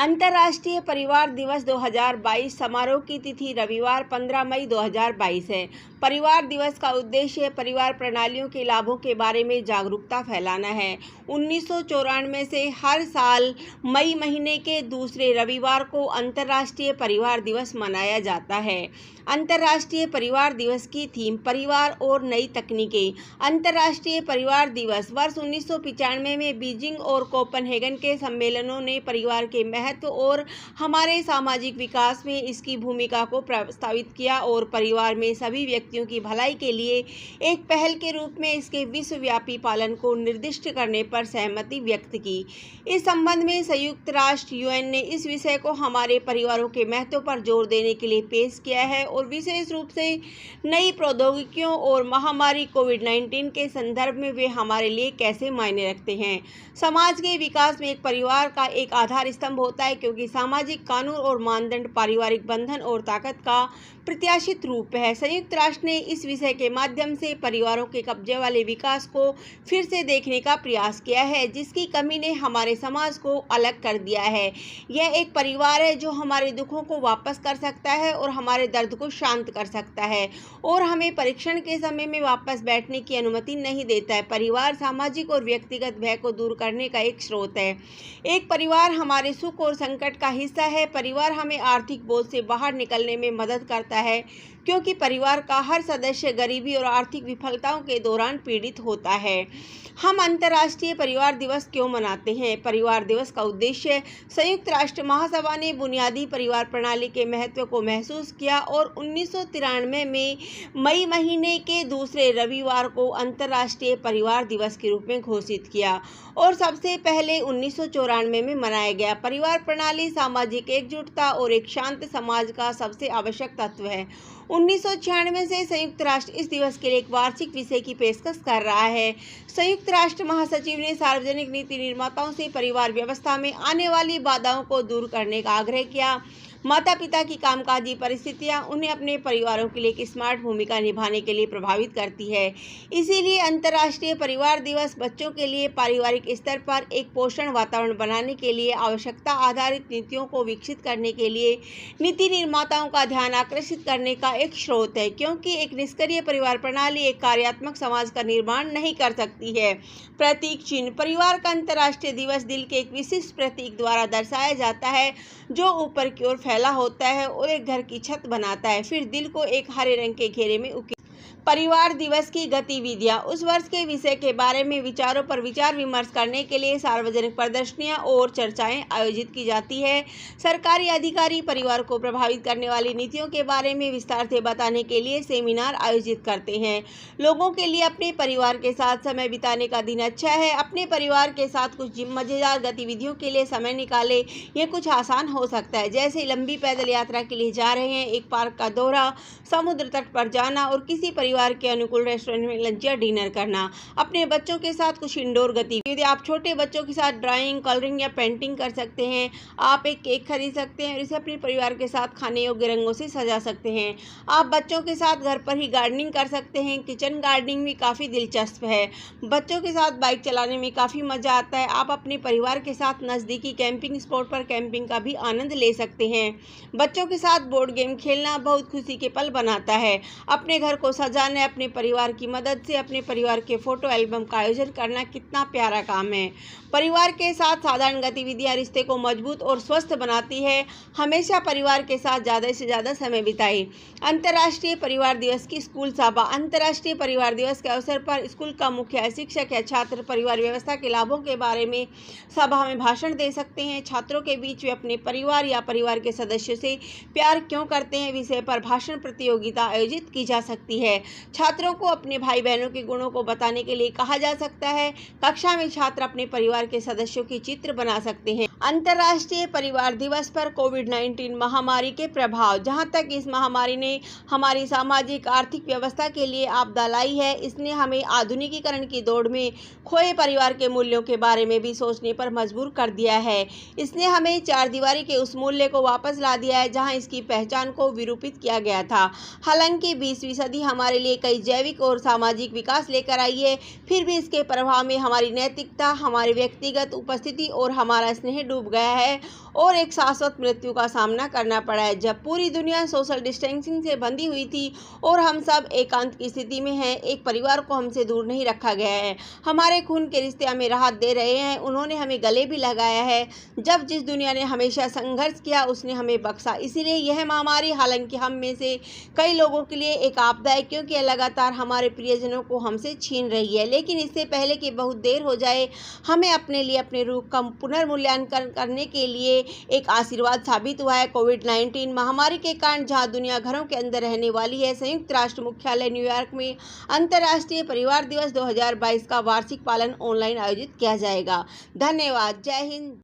अंतर्राष्ट्रीय परिवार दिवस 2022 समारोह की तिथि रविवार 15 मई 2022 है। परिवार दिवस का उद्देश्य परिवार प्रणालियों के लाभों के बारे में जागरूकता फैलाना है। 1994 से हर साल मई महीने के दूसरे रविवार को अंतर्राष्ट्रीय परिवार दिवस मनाया जाता है। अंतर्राष्ट्रीय परिवार दिवस की थीम परिवार और नई तकनीकें। अंतर्राष्ट्रीय परिवार दिवस वर्ष 1995 में बीजिंग और कोपेनहेगन के सम्मेलनों ने परिवार के महत्व और हमारे सामाजिक विकास में इसकी भूमिका को प्रस्तावित किया और परिवार में सभी व्यक्तियों की भलाई के लिए एक पहल के रूप में इसके विश्वव्यापी पालन को निर्दिष्ट करने पर सहमति व्यक्त की। इस संबंध में संयुक्त राष्ट्र यूएन ने इस विषय को हमारे परिवारों के महत्व पर जोर देने के लिए पेश किया है और विशेष रूप से नई प्रौद्योगिकियों और महामारी कोविड-19 के संदर्भ में वे हमारे लिए कैसे मायने रखते हैं। समाज के विकास में एक परिवार का एक आधार स्तंभ होता है क्योंकि सामाजिक कानून और मानदंड पारिवारिक बंधन और ताकत का प्रत्याशित रूप है। संयुक्त राष्ट्र ने इस विषय के माध्यम से परिवारों के कब्जे वाले विकास को फिर से देखने का प्रयास किया है जिसकी कमी ने हमारे समाज को अलग कर दिया है। यह एक परिवार है जो हमारे दुखों को वापस कर सकता है और हमारे दर्द को शांत कर सकता है और हमें परीक्षण के समय में वापस बैठने की अनुमति नहीं देता है। परिवार सामाजिक और व्यक्तिगत भय को दूर करने का एक स्रोत है। एक परिवार हमारे सुख और संकट का हिस्सा है। परिवार हमें आर्थिक बोझ से बाहर निकलने में मदद करता है क्योंकि परिवार का हर सदस्य गरीबी और आर्थिक विफलताओं के दौरान पीड़ित होता है। हम अंतर्राष्ट्रीय परिवार दिवस क्यों मनाते हैं? परिवार दिवस का उद्देश्य संयुक्त राष्ट्र महासभा ने बुनियादी परिवार प्रणाली के महत्व को महसूस किया और 1993 में मई महीने के दूसरे रविवार को अंतर्राष्ट्रीय परिवार दिवस के रूप में घोषित किया और सबसे पहले 1994 में मनाया गया। परिवार प्रणाली सामाजिक एकजुटता और एक शांत समाज का सबसे आवश्यक तत्व है। 1996 से संयुक्त राष्ट्र इस दिवस के लिए एक वार्षिक विषय की पेशकश कर रहा है। संयुक्त राष्ट्र महासचिव ने सार्वजनिक नीति निर्माताओं से परिवार व्यवस्था में आने वाली बाधाओं को दूर करने का आग्रह किया। माता पिता की कामकाजी परिस्थितियां उन्हें अपने परिवारों के लिए एक स्मार्ट भूमिका निभाने के लिए प्रभावित करती है। इसीलिए अंतर्राष्ट्रीय परिवार दिवस बच्चों के लिए पारिवारिक स्तर पर एक पोषण वातावरण बनाने के लिए आवश्यकता आधारित नीतियों को विकसित करने के लिए नीति निर्माताओं का ध्यान आकर्षित करने का एक स्रोत है क्योंकि एक निष्क्रिय परिवार प्रणाली एक कार्यात्मक समाज का निर्माण नहीं कर सकती है। प्रतीक चिन्ह परिवार का अंतर्राष्ट्रीय दिवस दिल के एक विशिष्ट प्रतीक द्वारा दर्शाया जाता है जो ऊपर की ओर फैला होता है और एक घर की छत बनाता है। फिर दिल को एक हरे रंग के घेरे में परिवार दिवस की गतिविधियां उस वर्ष के विषय के बारे में विचारों पर विचार विमर्श करने के लिए सार्वजनिक प्रदर्शनियां और चर्चाएं आयोजित की जाती है। सरकारी अधिकारी परिवार को प्रभावित करने वाली नीतियों के बारे में विस्तार से बताने के लिए सेमिनार आयोजित करते हैं। लोगों के लिए अपने परिवार के साथ समय बिताने का दिन अच्छा है। अपने परिवार के साथ कुछ मजेदार गतिविधियों के लिए समय निकाले। ये कुछ आसान हो सकता है जैसे लंबी पैदल यात्रा के लिए जा रहे हैं, एक पार्क का दौरा, समुद्र तट पर जाना और किसी परिवार के अनुकूल रेस्टोरेंट में लंच या डिनर करना। अपने बच्चों के साथ कुछ इंडोर गतिविधि आप छोटे बच्चों के साथ ड्राइंग, कलरिंग या पेंटिंग कर सकते हैं। आप एक केक खरीद सकते हैं और इसे अपने परिवार के साथ खाने योग्य रंगों से सजा सकते हैं। आप बच्चों के साथ घर पर ही गार्डनिंग कर सकते हैं। किचन गार्डनिंग भी काफ़ी दिलचस्प है। बच्चों के साथ बाइक चलाने में काफ़ी मज़ा आता है। आप अपने परिवार के साथ नज़दीकी कैंपिंग स्पॉट पर कैंपिंग का भी आनंद ले सकते हैं। बच्चों के साथ बोर्ड गेम खेलना बहुत खुशी के पल बनाता है। अपने घर को सजाना, अपने परिवार की मदद से अपने परिवार के फोटो एल्बम का आयोजन करना कितना प्यारा काम है। परिवार के साथ साधारण गतिविधियां रिश्ते को मजबूत और स्वस्थ बनाती है। हमेशा परिवार के साथ ज़्यादा से ज़्यादा समय बिताएं। अंतर्राष्ट्रीय परिवार दिवस की स्कूल सभा अंतर्राष्ट्रीय परिवार दिवस के अवसर पर स्कूल का मुखिया, शिक्षक या छात्र परिवार व्यवस्था के लाभों के बारे में सभा में भाषण दे सकते हैं। छात्रों के बीच वे अपने परिवार या परिवार के सदस्यों से प्यार क्यों करते हैं विषय पर भाषण प्रतियोगिता आयोजित की जा सकती है। छात्रों को अपने भाई बहनों के गुणों को बताने के लिए कहा जा सकता है। कक्षा में छात्र अपने परिवार के सदस्यों के चित्र बना सकते हैं। अंतर्राष्ट्रीय परिवार दिवस पर कोविड-19 महामारी के प्रभाव। जहां तक इस महामारी ने हमारी सामाजिक आर्थिक व्यवस्था के लिए आपदा लाई है, इसने हमें आधुनिकीकरण की दौड़ में खोए परिवार के मूल्यों के बारे में भी सोचने पर मजबूर कर दिया है। इसने हमें चार दीवारी के उस मूल्य को वापस ला दिया है जहां इसकी पहचान को विरूपित किया गया था। हालांकि 20वीं सदी हमारे लिए कई जैविक और सामाजिक विकास लेकर आई है, फिर भी इसके प्रभाव में हमारी नैतिकता, हमारी व्यक्तिगत उपस्थिति और हमारा स्नेह डूब गया है और एक शाश्वत मृत्यु का सामना करना पड़ा है। जब पूरी दुनिया सोशल डिस्टेंसिंग से बंधी हुई थी और हम सब एकांत की स्थिति में हैं, एक परिवार को हमसे दूर नहीं रखा गया है। हमारे खून के रिश्ते हमें राहत दे रहे हैं, उन्होंने हमें गले भी लगाया है। जब जिस दुनिया ने हमेशा संघर्ष किया उसने हमें बख्शा। इसीलिए यह महामारी हालांकि हम में से कई लोगों के लिए एक आपदा है, क्योंकि यह लगातार हमारे प्रियजनों को हमसे छीन रही है। लेकिन इससे पहले कि बहुत देर हो जाए, हमें अपने लिए अपने रूप का पुनर्मूल्यांकन करने के लिए एक आशीर्वाद साबित हुआ है। कोविड-19 महामारी के कारण जहां दुनिया घरों के अंदर रहने वाली है, संयुक्त राष्ट्र मुख्यालय न्यूयॉर्क में अंतर्राष्ट्रीय परिवार दिवस 2022 का वार्षिक पालन ऑनलाइन आयोजित किया जाएगा। धन्यवाद। जय हिंद।